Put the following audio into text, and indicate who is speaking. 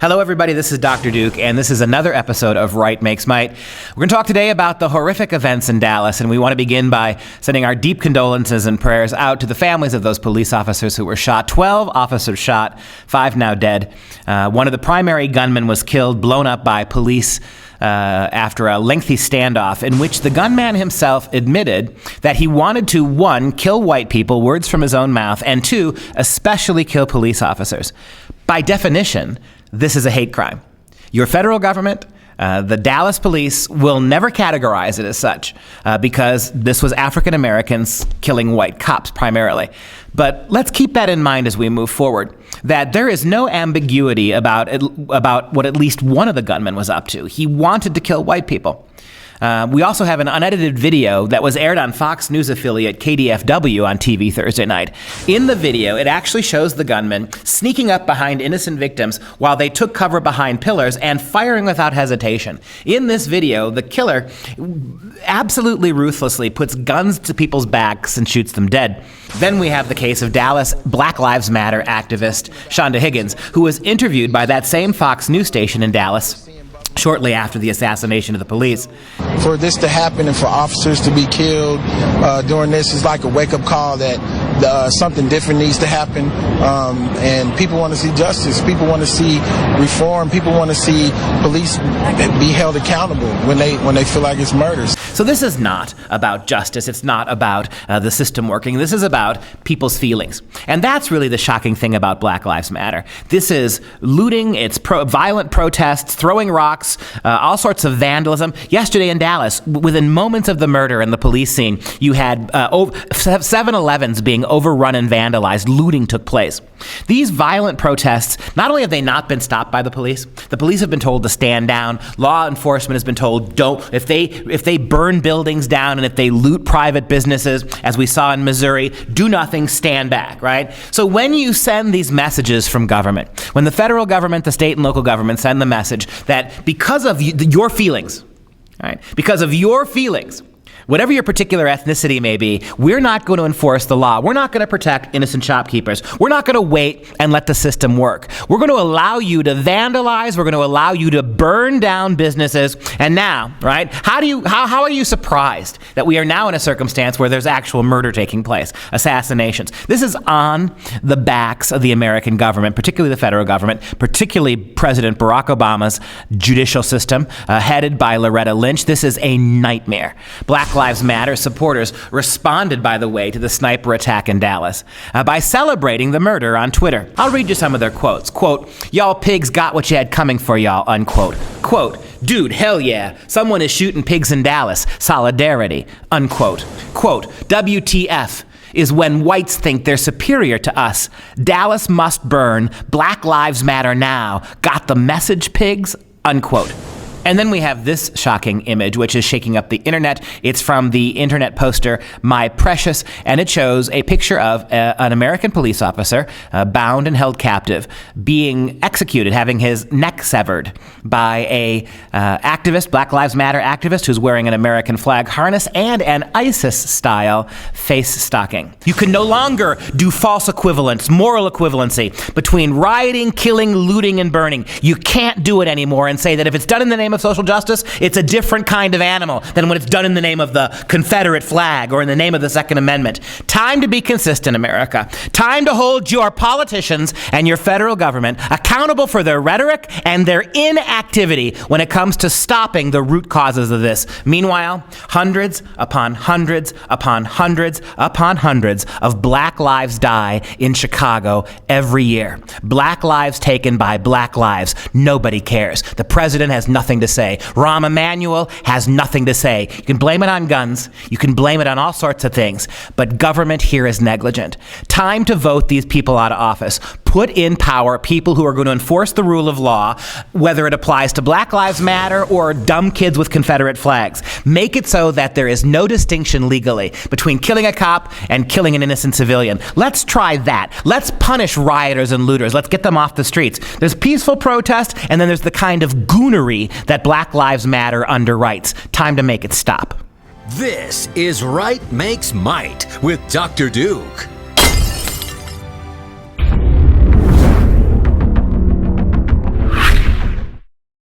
Speaker 1: Hello, everybody. This is Dr. Duke, and this is another episode of Right Makes Might. We're going to talk today about the horrific events in Dallas, and we want to begin by sending our deep condolences and prayers out to the families of those police officers who were shot. 12 officers shot, 5 now dead. One of the primary gunmen was killed, blown up by police after a lengthy standoff in which the gunman himself admitted that he wanted to, 1, kill white people, words from his own mouth, and 2, especially kill police officers. By definition, this is a hate crime. Your federal government, the Dallas police, will never categorize it as such because this was African Americans killing white cops primarily. But let's keep that in mind as we move forward, that there is no ambiguity about what at least one of the gunmen was up to. He wanted to kill white people. We also have an unedited video that was aired on Fox News affiliate KDFW on TV Thursday night. In the video, it actually shows the gunman sneaking up behind innocent victims while they took cover behind pillars and firing without hesitation. In this video, the killer absolutely ruthlessly puts guns to people's backs and shoots them dead. Then we have the case of Dallas Black Lives Matter activist Shonda Higgins, who was interviewed by that same Fox News station in Dallas shortly after the assassination of the police.
Speaker 2: For this to happen and for officers to be killed during this is like a wake-up call that something different needs to happen, and people want to see justice. People want to see reform. People want to see police be held accountable when they feel like it's murders.
Speaker 1: So this is not about justice. It's not about the system working. This is about people's feelings. And that's really the shocking thing about Black Lives Matter. This is looting, it's violent protests, throwing rocks, all sorts of vandalism. Yesterday in Dallas, within moments of the murder and the police scene, you had 7-Elevens being overrun and vandalized. Looting took place. These violent protests, not only have they not been stopped by the police have been told to stand down. Law enforcement has been told, don't, if they burn buildings down and if they loot private businesses, as we saw in Missouri, do nothing, stand back, right? So when you send these messages from government, when the federal government, the state and local government send the message that because of your feelings, right? Because of your feelings, whatever your particular ethnicity may be, we're not going to enforce the law. We're not going to protect innocent shopkeepers. We're not going to wait and let the system work. We're going to allow you to vandalize. We're going to allow you to burn down businesses. And now, right, how are you surprised that we are now in a circumstance where there's actual murder taking place, assassinations? This is on the backs of the American government, particularly the federal government, particularly President Barack Obama's judicial system, headed by Loretta Lynch. This is a nightmare. Black Lives Matter supporters responded, by the way, to the sniper attack in Dallas by celebrating the murder on Twitter. I'll read you some of their quotes. Quote, "Y'all pigs got what you had coming for y'all," unquote. Quote, "Dude, hell yeah, someone is shooting pigs in Dallas. Solidarity," unquote. Quote, "WTF is when whites think they're superior to us. Dallas must burn. Black Lives Matter now. Got the message, pigs?" Unquote. And then we have this shocking image, which is shaking up the internet. It's from the internet poster My Precious, and it shows a picture of an American police officer bound and held captive, being executed, having his neck severed by a activist, Black Lives Matter activist, who's wearing an American flag harness and an ISIS-style face stocking. You can no longer do false equivalence, moral equivalency between rioting, killing, looting, and burning. You can't do it anymore and say that if it's done in the name of social justice, it's a different kind of animal than when it's done in the name of the Confederate flag or in the name of the Second Amendment. Time to be consistent, America. Time to hold your politicians and your federal government accountable for their rhetoric and their inactivity when it comes to stopping the root causes of this. Meanwhile, hundreds upon hundreds upon hundreds upon hundreds of Black lives die in Chicago every year. Black lives taken by Black lives. Nobody cares. The president has nothing to say. Rahm Emanuel has nothing to say. You can blame it on guns. You can blame it on all sorts of things. But government here is negligent. Time to vote these people out of office. Put in power people who are going to enforce the rule of law, whether it applies to Black Lives Matter or dumb kids with Confederate flags. Make it so that there is no distinction legally between killing a cop and killing an innocent civilian. Let's try that. Let's punish rioters and looters. Let's get them off the streets. There's peaceful protest, and then there's the kind of goonery that Black Lives Matter underwrites. Time to make it stop.
Speaker 3: This is Right Makes Might with Dr. Duke.